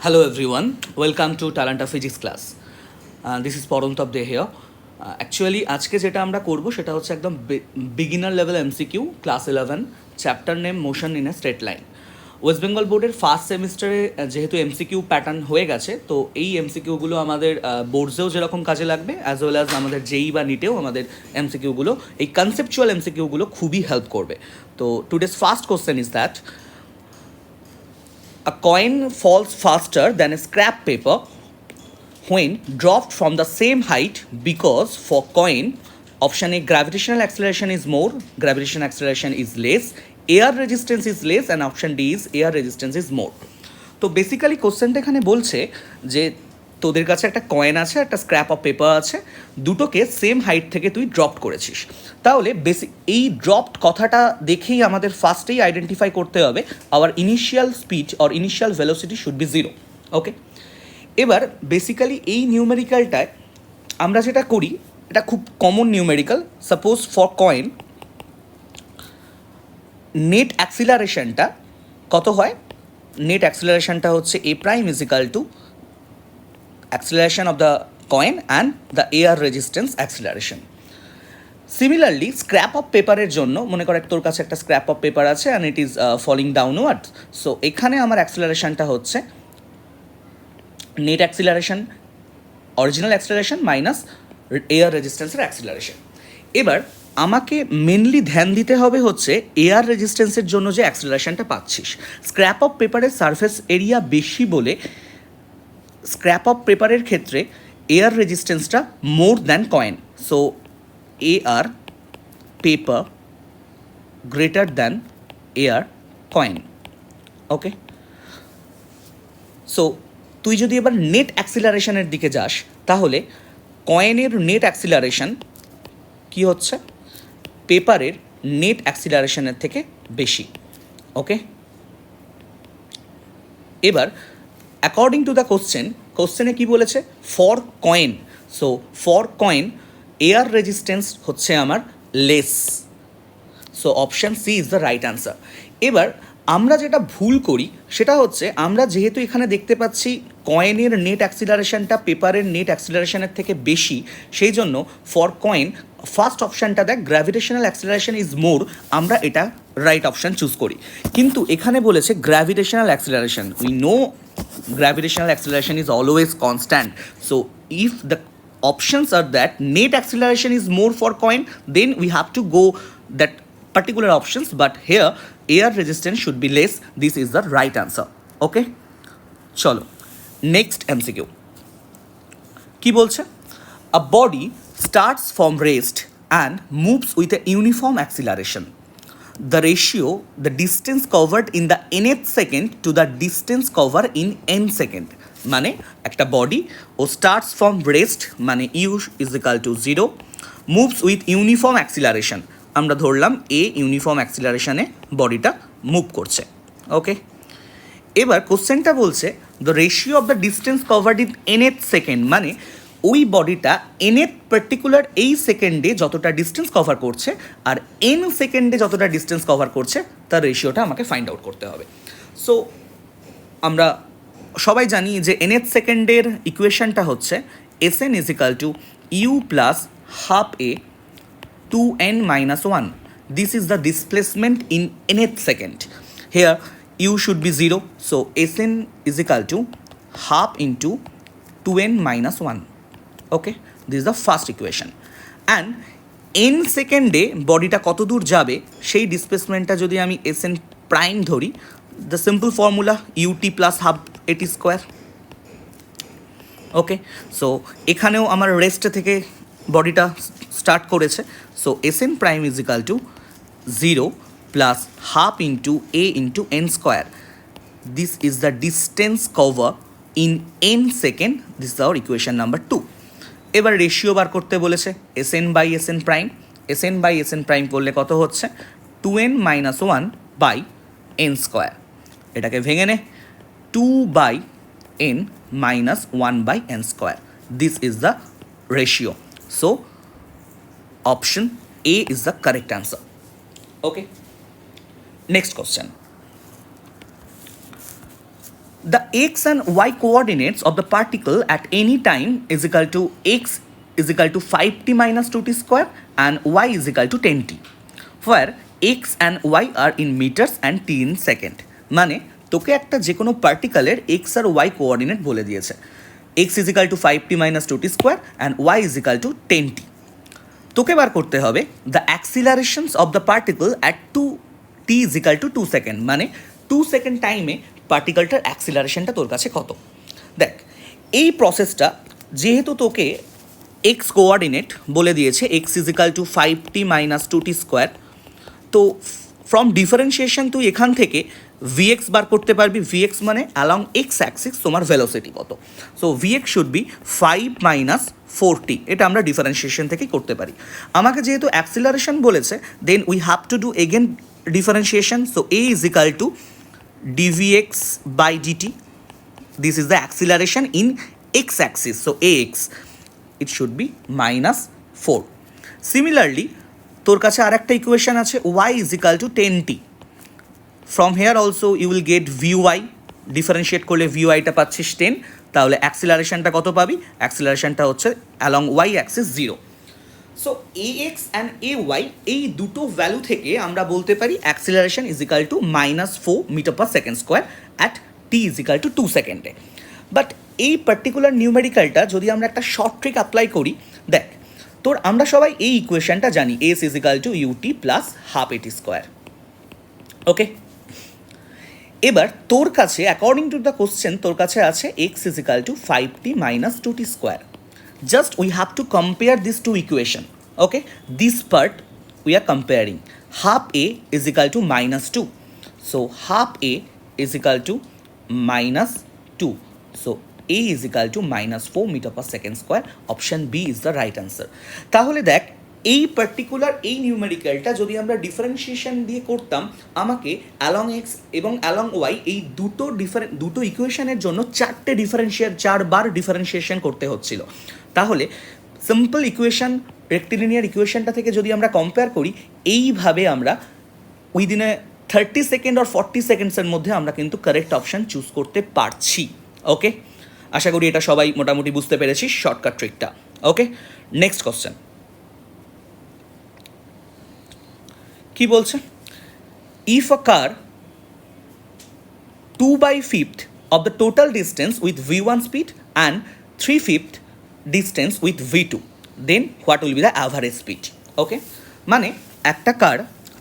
Hello everyone, welcome to Talanta Physics class. This is Parantab Dey here. Actually আজকে যেটা আমরা করব সেটা হচ্ছে একদম beginner level MCQ class 11 chapter name motion in a straight line. West Bengal বোর্ডের first সেমিস্টারে যেহেতু এমসিকিউ প্যাটার্ন হয়ে গেছে, তো এই এমসিকিউগুলো আমাদের বোর্ডসেও যেরকম কাজে লাগবে অ্যাজ ওয়েল অ্যাজ আমাদের জেই বা নিটেও আমাদের এমসিকিউগুলো, এই কনসেপচুয়াল এমসিকিউগুলো খুবই হেল্প করবে। তো today's first question is that a coin falls faster than a scrap paper when dropped from the same height because for coin, option A, gravitational acceleration is more, gravitational acceleration is less, air resistance is less, and option D is air resistance is more. তো basically কোশ্চেনটা এখানে বলছে যে তোদের কাছে একটা coin আছে, একটা স্ক্র্যাপ অফ পেপার আছে, দুটোকে সেম হাইট থেকে তুই ড্রপ করেছিস। তাহলে এই ড্রপড কথাটা দেখেই আমাদের ফার্স্টেই আইডেন্টিফাই করতে হবে our initial speed or initial velocity should be zero. Okay, এবার বেসিক্যালি এই নিউমেরিক্যালটায় আমরা যেটা করি, এটা খুব common numerical. Suppose for coin net অ্যাক্সিলারেশনটা কত হয়? নেট অ্যাক্সিলারেশনটা হচ্ছে A prime is equal to acceleration of the coin and the air resistance acceleration. Similarly, scrap of paper এর জন্য মনে কর তোর কাছে একটা স্ক্র্যাপ অফ পেপার আছে and it is falling downward. So এখানে আমার অ্যাক্সিলারেশনটা হচ্ছে net acceleration, original acceleration minus air রেজিস্ট্যান্সের অ্যাক্সিলারেশন। এবার আমাকে মেনলি ধ্যান দিতে হবে হচ্ছে এয়ার রেজিস্ট্যান্সের জন্য যে অ্যাক্সিলারেশনটা পাচ্ছিস। স্ক্র্যাপ অফ পেপারের সারফেস এরিয়া বেশি বলে স্ক্র্যাপ অফ পেপারের ক্ষেত্রে এয়ার রেজিস্ট্যান্সটা more than coin. So air paper greater than air coin. Okay, so তুই যদি এবার নেট অ্যাক্সিলারেশনের দিকে যাস, তাহলে কয়েনের নেট অ্যাক্সিলারেশন কী হচ্ছে? পেপারের নেট অ্যাক্সিলারেশনের থেকে বেশি। ওকে, এবার অ্যাকর্ডিং টু দ্য কোশ্চেনে কী বলেছে? For coin. So for coin air resistance হচ্ছে আমার less. So option C is the right answer. এবার আমরা যেটা ভুল করি সেটা হচ্ছে, আমরা যেহেতু এখানে দেখতে পাচ্ছি কয়েনের নেট অ্যাক্সিলারেশনটা পেপারের নেট অ্যাক্সিলারেশনের থেকে বেশি, সেই জন্য ফর কয়েন ফার্স্ট অপশানটা দেখ গ্র্যাভিটেশনাল অ্যাক্সিলারেশন ইজ মোর, আমরা এটা রাইট অপশান চুজ করি। কিন্তু এখানে বলেছে gravitational acceleration, we know gravitational acceleration is always constant. So if the options are that net acceleration is more for coin, then we have to go that particular options, but here air resistance should be less. This is the right answer. Okay, chalo next MCQ ki bolche? A body starts from rest and moves with a uniform acceleration. The ratio, the distance covered in the nth second to the distance covered in n second. মানে একটা body ও starts from rest মানে u is equal to 0, moves with uniform acceleration, আমরা ধরলাম এ uniform অ্যাক্সিলারেশনে বডিটা move করছে। ওকে, এবার কোশ্চেনটা বলছে the ratio of the distance covered in nth second, মানে ওই বডিটা nth পার্টিকুলার এই সেকেন্ডে যতটা ডিস্টেন্স কভার করছে আর n সেকেন্ডে যতটা ডিস্টেন্স কভার করছে তার রেশিওটা আমাকে ফাইন্ড আউট করতে হবে। সো আমরা সবাই জানি যে nth সেকেন্ডের ইকুয়েশনটা হচ্ছে Sn is equal to U plus half A two n minus 1. This is the displacement in nth second. Here u should be 0, so Sn is equal to half into 2n minus 1. Okay, this is the first equation. And n সেকেন্ডে বডিটা কত দূর যাবে সেই ডিসপ্লেসমেন্টটা যদি আমি Sn prime ধরি, the simple formula ut plus half AT square. Okay, so এখানেও আমার রেস্ট থেকে বডিটা স্টার্ট করেছে, so Sn prime is equal to 0 plus half into a into n square. This is the distance cover in n second. This is our equation number 2. এবার ratio বার করতে বলেছে Sn by Sn prime. Sn by Sn prime করলে কত হচ্ছে? 2n minus 1 by n square. এটাকে ভেঙে নে, 2 by n minus 1 by n square. This is the ratio. So option A is the correct answer. Okay, next question. The x and y coordinates of the particle at any time is equal to x is equal to 5t minus 2t square and y is equal to 10t, where x and y are in meters and t in second. মানে তোকে একটা যে কোনো পার্টিকেলের X আর Y coordinate বলে দিয়েছে, X is equal to 5t minus 2t square and Y is equal to 10t। তোকে বার করতে হবে the accelerations of the particle at 2t is equal to 2 second, মানে 2 সেকেন্ড টাইমে পার্টিকেলটার অ্যাক্সিলারেশনটা তোর কাছে কত। দেখ এই প্রসেসটা যেহেতু তোকে এক্স কোঅর্ডিনেট বলে দিয়েছে X is equal to 5t minus 2t square, তো ফ্রম ডিফারেন্সিয়েশন তুই এখান থেকে ভিএক্স বার করতে পারবি। ভিএক্স মানে অ্যালং এক্স অ্যাক্সিস তোমার ভেলোসিটি কত। So VX should be 5 minus 4t, এটা আমরা ডিফারেন্সিয়েশন থেকেই করতে পারি। আমাকে যেহেতু অ্যাক্সিলারেশন বলেছে then we have to do again differentiation. So A is equal to dvx by dt. This is the acceleration in x axis, so ax, it should be minus 4. Similarly তোর কাছে আর একটা equation আছে y is equal to 10t. From here also you will get vy, differentiate করলে vyটা পাচ্ছিস 10, তাহলে অ্যাক্সিলারেশনটা কত পাবি, অ্যাক্সিলারেশনটা হচ্ছে along y axis 0. So ax and ay এই দুটো ভ্যালু থেকে আমরা বলতে পারি acceleration is equal to -4 metre per second square at T is equal to 2 সেকেন্ডে। বাট এই পার্টিকুলার নিউমেরিক্যালটা যদি আমরা একটা শর্ট ট্রিক অ্যাপ্লাই করি, দেখ তোর আমরা সবাই এই ইকুয়েশনটা জানি S is equal to UT plus half AT square. Okay, এবার তোর কাছে অ্যাকর্ডিং টু দ্য কোশ্চেন তোর কাছে আছে x is equal to 5t minus 2t square. Just we have to compare these two equation. Okay, this part we are comparing. Half a is equal to -2, so half a is equal to -2, so a is equal to -4 meter per second square. Option B is the right answer. তাহলে দেখ এই particular এই নিউমেরিক্যালটা যদি আমরা differentiation দিয়ে করতাম আমাকে along x এবং অ্যালং ওয়াই এই দুটো ইকুয়েশনের জন্য 4বার ডিফারেন্সিয়েশন করতে হচ্ছিল। তাহলে সিম্পল ইকুয়েশন রেক্টিলিনিয়ার ইকুয়েশনটা থেকে যদি আমরা কম্পেয়ার করি এইভাবে আমরা উইদিনে 30 সেকেন্ড আর 40 সেকেন্ডসের মধ্যে আমরা কিন্তু কারেক্ট অপশান চুজ করতে পারছি। ওকে, আশা করি এটা সবাই মোটামুটি বুঝতে পেরেছি শর্টকাট ট্রিকটা। ওকে, নেক্সট কোশ্চেন কি বলছে, if a car 2/5 of the total distance with v1 speed and 3/5 distance with v2, then what will be the average speed? ওকে, মানে একটা কার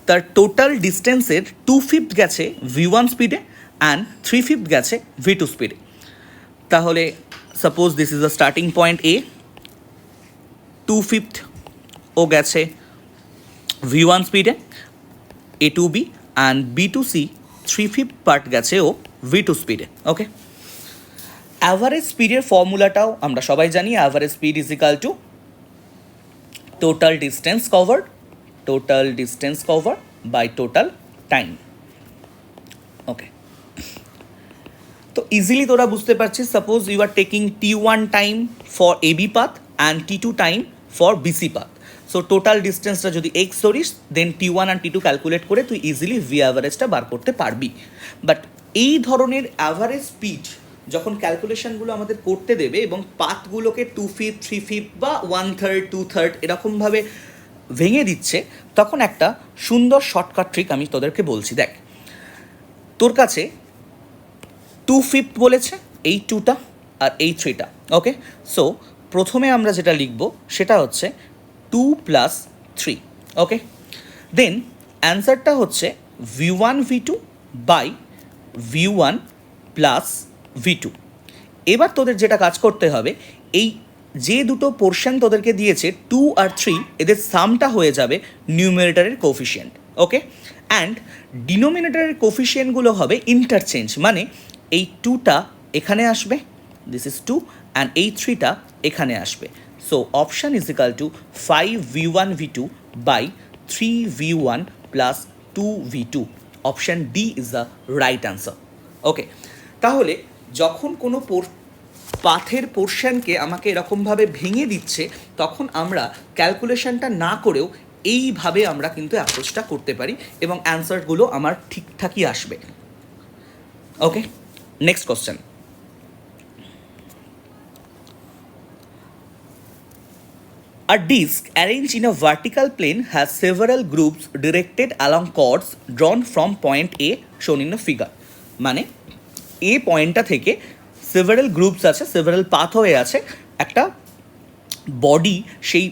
তার টোটাল ডিস্টেন্সের 2/5 গেছে v1 স্পিডে অ্যান্ড 3/5 গেছে v2 স্পিডে। তাহলে suppose this is the starting point A, 2/5 ও গেছে v1 স্পিডে A to B and B to C 3/5 part গেছে ও v2 স্পিডে। ওকে, অ্যাভারেজ স্পিডের ফর্মুলাটাও আমরা সবাই জানি, average speed is equal to total distance cover by total time. Okay, তো ইজিলি তোরা বুঝতে পারছিস, suppose you are taking t1 time for AB path and t2 time for BC path. So total ডিস্টেন্সটা যদি এক্স ধরিস দেন t1 and t2 calculate করে তুই easily V অ্যাভারেজটা বার করতে পারবি। বাট এই ধরনের অ্যাভারেজ স্পিড যখন ক্যালকুলেশনগুলো আমাদের করতে দেবে এবং পাথগুলোকে 2/5 3/5 বা 1/3 2/3 এরকমভাবে ভেঙে দিচ্ছে, তখন একটা সুন্দর শর্টকাট ট্রিক আমি তোদেরকে বলছি। দেখ তোর কাছে 2/5 বলেছে এই 2টা আর এই 3টা। ওকে, সো প্রথমে আমরা যেটা লিখব সেটা হচ্ছে 2 + 3। ওকে, দেন অ্যান্সারটা হচ্ছে v1 v2 by v1 plus v2। এবার তোদের যেটা কাজ করতে হবে, এই যে দুটো পোর্শন তোদেরকে দিয়েছে 2 আর 3 এদের সামটা হয়ে যাবে নিউমারেটরের কোফিশিয়েন্ট। ওকে, অ্যান্ড ডিনোমিনেটরের কোফিশিয়েন্টগুলো হবে ইন্টারচেঞ্জ, মানে এই 2টা এখানে আসবে, দিস ইজ 2, অ্যান্ড এই 3টা এখানে আসবে। So option is equal to 5v1 v2 by 3v1 plus 2v2। Option D is the right answer. Okay, তাহলে যখন কোনো পাথের পোর্শনকে আমাকে এরকমভাবে ভেঙে দিচ্ছে তখন আমরা ক্যালকুলেশনটা না করেও এইভাবে আমরা কিন্তু অ্যাপ্রোচটা করতে পারি এবং অ্যান্সারগুলো আমার ঠিকঠাকই আসবে। ওকে, Next question. A disk arranged in a vertical plane has several groups directed along chords drawn from point A shown in a figure. মানে এ পয়েন্টটা থেকে সেভারাল গ্রুপস আছে, সেভারাল পাথওয়ে আছে, একটা বডি সেই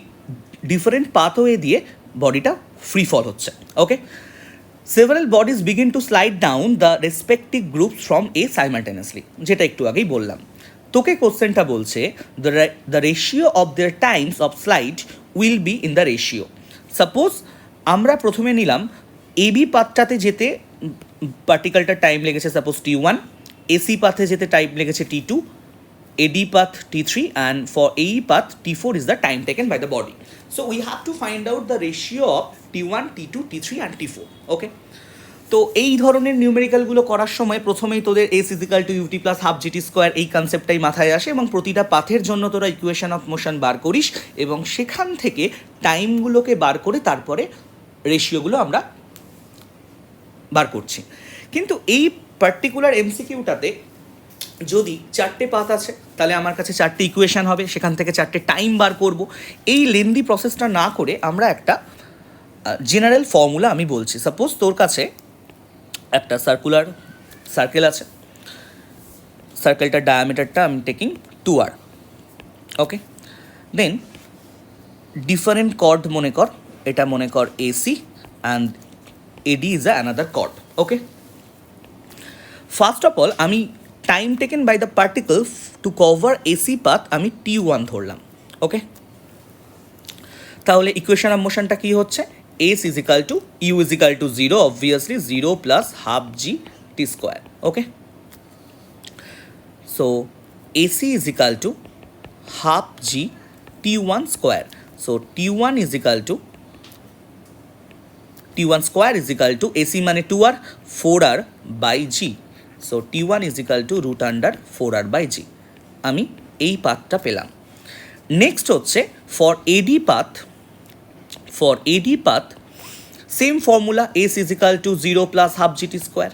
ডিফারেন্ট পাথওয়ে দিয়ে বডিটা ফ্রি ফল হচ্ছে। Okay, several bodies begin to slide down the respective groups from A simultaneously, যেটা একটু আগেই বললাম। তোকে কোশ্চেনটা বলছে the ratio of their times of slide will be in the ratio. Suppose আমরা প্রথমে নিলাম এবি পাথটাতে যেতে পার্টিকেলটা টাইম লেগেছে সাপোজ T1, এসি পাথে যেতে টাইম লেগেছে T2, AD path T3, and for AE path T4 is the time taken by the body. So we have to find out the ratio of T1, T2, T3 and T4. Okay, তো এই ধরনের নিউমেরিক্যালগুলো করার সময় প্রথমেই তোদের s is equal to UT plus half g t square এই কনসেপ্টটাই মাথায় আসে, এবং প্রতিটা পাথের জন্য তোরা ইকুয়েশন অফ মোশন বার করিস এবং সেখান থেকে টাইমগুলোকে বার করে তারপরে রেশিওগুলো আমরা বার করছি। কিন্তু এই পার্টিকুলার এমসিকিউটাতে যদি চারটে পাথ আছে তাহলে আমার কাছে চারটে ইকুয়েশান হবে, সেখান থেকে চারটে টাইম বার করব। এই লেন্দি প্রসেসটা না করে আমরা একটা জেনারেল ফর্মুলা আমি বলছি। সাপোজ তোর কাছে একটা সার্কেল আছে, সার্কেলটার ডায়ামিটারটা আমি taking 2r। Okay, then different chord মনে কর, এটা মনে কর AC and AD is another chord. Okay, first of all আমি time taken by the particle to cover AC path আমি T1 ধরলাম। ওকে, তাহলে ইকুয়েশন অফ মোশনটা কী হচ্ছে, S is equal to u is equal to 0, obviously 0 plus half G T square. Okay, so AC is equal to half G T1 square. So T1 is equal to T1 square is equal to AC মানে 2r, 4r by G. So T1 is equal to root under 4r by G. আমি এই পাথটা পেলাম। Next হচ্ছে for AD path same formula, S is equal to 0 plus half g t square.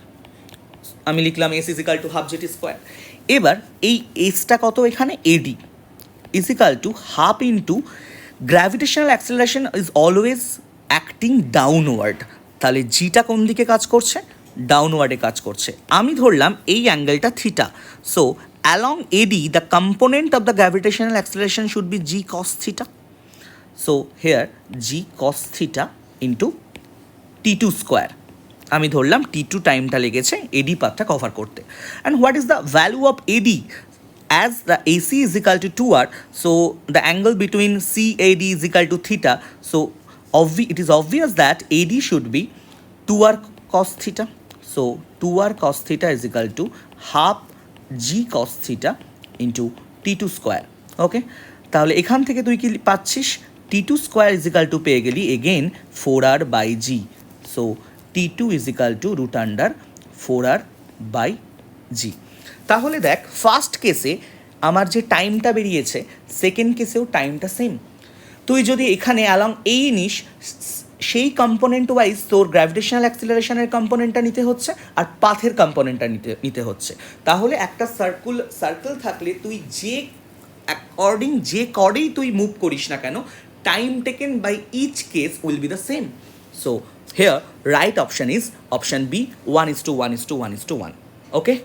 আমি লিখলাম S is equal to half g t square. এবার এই এসটা কত এখানে, এডি is equal to half into gravitational acceleration is always acting downward, তাহলে জিটা কোন দিকে কাজ করছে, ডাউনওয়ার্ডে কাজ করছে। আমি ধরলাম এই অ্যাঙ্গেলটা থিটা। So along AD the component of the gravitational acceleration should be G cos theta. So here G cos theta into T2 square. আমি ধরলাম T2 টাইমটা লেগেছে এডি পাথটা কভার করতে। And what is the value of AD? As the AC is equal to 2r, so the angle between CAD is equal to theta. So it is obvious that AD should be 2r cos theta. So 2r cos theta is equal to half g cos theta into T2 square. Okay, তাহলে এখান থেকে তুই কি পাচ্ছিস, T2 square is equal to পেয়ে গেলি again 4r by g. So T2 is equal to root under 4r by g. তাহলে দেখ ফার্স্ট কেসে আমার যে টাইমটা বেরিয়েছে, সেকেন্ড কেসেও টাইমটা সেম। তুই যদি এখানে অ্যালং এই নিস, সেই কম্পোনেন্ট ওয়াইজ তোর গ্র্যাভিটেশনাল অ্যাক্সিলারেশনের কম্পোনেন্টটা নিতে হচ্ছে আর পাথের কম্পোনেন্টটা নিতে হচ্ছে। তাহলে একটা সার্কেল থাকলে তুই যে অ্যাকর্ডিং যে কর্ডেই তুই মুভ করিস না কেন, time taken by each case will be the same. So here right option is option B, 1:1:1:1. Okay.